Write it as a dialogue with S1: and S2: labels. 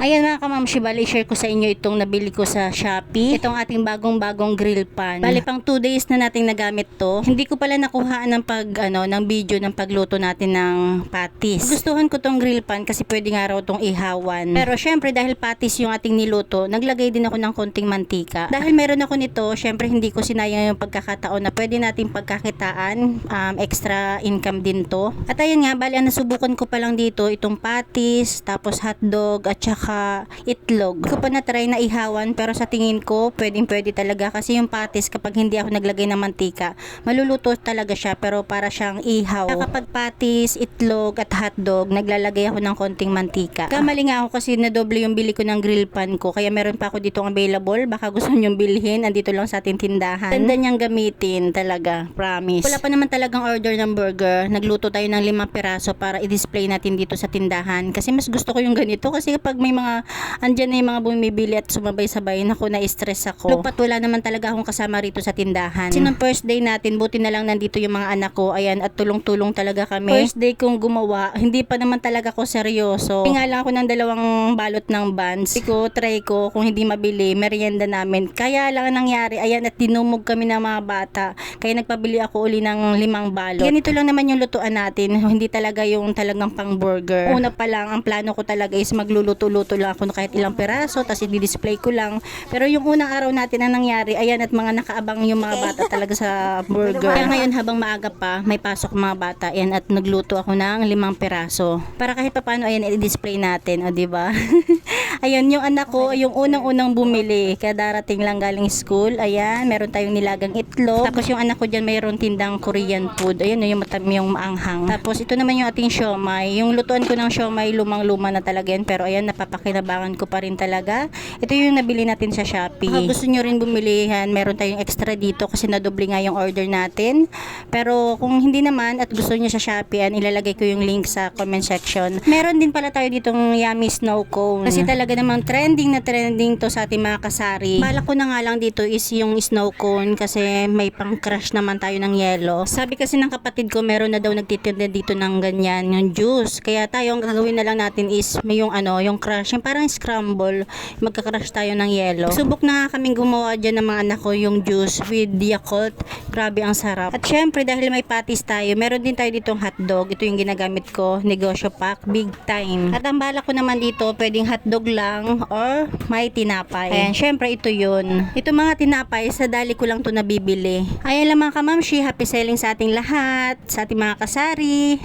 S1: Ayan mga kamamshi, bali share ko sa inyo itong nabili ko sa Shopee. Itong ating bagong grill pan. Bali pang 2 days na nating nagamit to. Hindi ko pala nakuhaan ng video ng pagluto natin ng patis. Gustuhan ko tong grill pan kasi pwede nga raw tong ihawan. Pero syempre dahil patis yung ating niluto, naglagay din ako ng konting mantika. Dahil meron ako nito, syempre hindi ko sinayang yung pagkakataon na pwede nating pagkakitaan, extra income din to. At ayun nga, bali nasubukan ko pa lang dito itong patis, tapos hotdog at saka itlog. Hindi ko pa na-try na ihawan pero sa tingin ko pwede talaga kasi yung patis kapag hindi ako naglagay ng mantika, maluluto talaga siya pero para siyang ihaw. Kapag patis, itlog at hotdog, naglalagay ako ng konting mantika. Kamali nga ako kasi nadoble yung bili ko ng grill pan ko kaya meron pa ako ditong available. Baka gusto nyo bilhin, andito lang sa ating tindahan. Ganda niyang gamitin talaga, promise. Wala pa naman talagang order ng burger. Nagluto tayo ng 5 piraso para i-display natin dito sa tindahan kasi mas gusto ko yung ganito kasi kapag may mga andyan na yung mga bumibili at sumabay-sabay, naku, na-stress ako. Lupat wala naman talaga akong kasama rito sa tindahan. Kasi nung first day natin, buti na lang nandito yung mga anak ko, ayan, at tulong-tulong talaga kami. First day kong gumawa, hindi pa naman talaga ako seryoso. Tinga lang ako ng 2 balot ng buns. Try ko, kung hindi mabili, merienda namin. Kaya lang nangyari, ayan, at dinumog kami ng mga bata. Kaya nagpabili ako uli ng 5 balot. Ganito lang naman yung lutuan natin, hindi talaga yung talagang pang burger. Una pa lang, ang plano ko talaga is magluluto-luto lang ako kahit ilang peraso, tapos i-display ko lang. Pero yung unang araw natin na nangyari, ayan, at mga nakaabang yung mga bata talaga sa burger. Kaya ngayon habang maaga pa, may pasok mga bata, ayan, at nagluto ako ng 5 peraso. Para kahit paano, ayan, i-display natin, o diba? Ayun, yung anak ko, yung unang-unang bumili, kaya darating lang galing school, ayan, meron tayong nilagang itlog. Tapos yung anak ko dyan, mayroon tindang Korean food, ayan, yung maanghang. Tapos ito naman yung ating siomay. Yung lutuan ko ng siomay, lumang-luma na talaga yan, pero ayan, napapakinabangan ko pa rin talaga. Ito yung nabili natin sa Shopee. Kung gusto nyo rin bumilihan, meron tayong extra dito kasi nadoble nga yung order natin. Pero kung hindi naman at gusto nyo sa Shopee, ilalagay ko yung link sa comment section. Meron din pala tayo ditong yummy snow cone. Kasi talaga namang trending na trending to sa ating mga kasari. Balak ko na nga lang dito is yung snow cone kasi may pang crush naman tayo ng yelo. Sabi kasi ng kapatid ko, meron na daw nagtitinda dito ng ganyan, yung juice. Kaya tayo, ang gagawin na lang natin is may yung crush, yung parang scramble, magka-crush tayo ng yelo. Subok na nga kaming gumawa dyan ng mga anak ko yung juice with Yakult. Grabe ang sarap. At syempre dahil may patis tayo, meron din tayo ditong hotdog. Ito yung ginagamit ko, negosyo pack, big time. At ang bala ko naman dito, pwedeng hotdog lang or may tinapay. Ayan, syempre ito yun. Ito mga tinapay, sa dali ko lang to nabibili. Ayan lang mga kamamshi, happy selling sa ating lahat, sa ating mga kasari.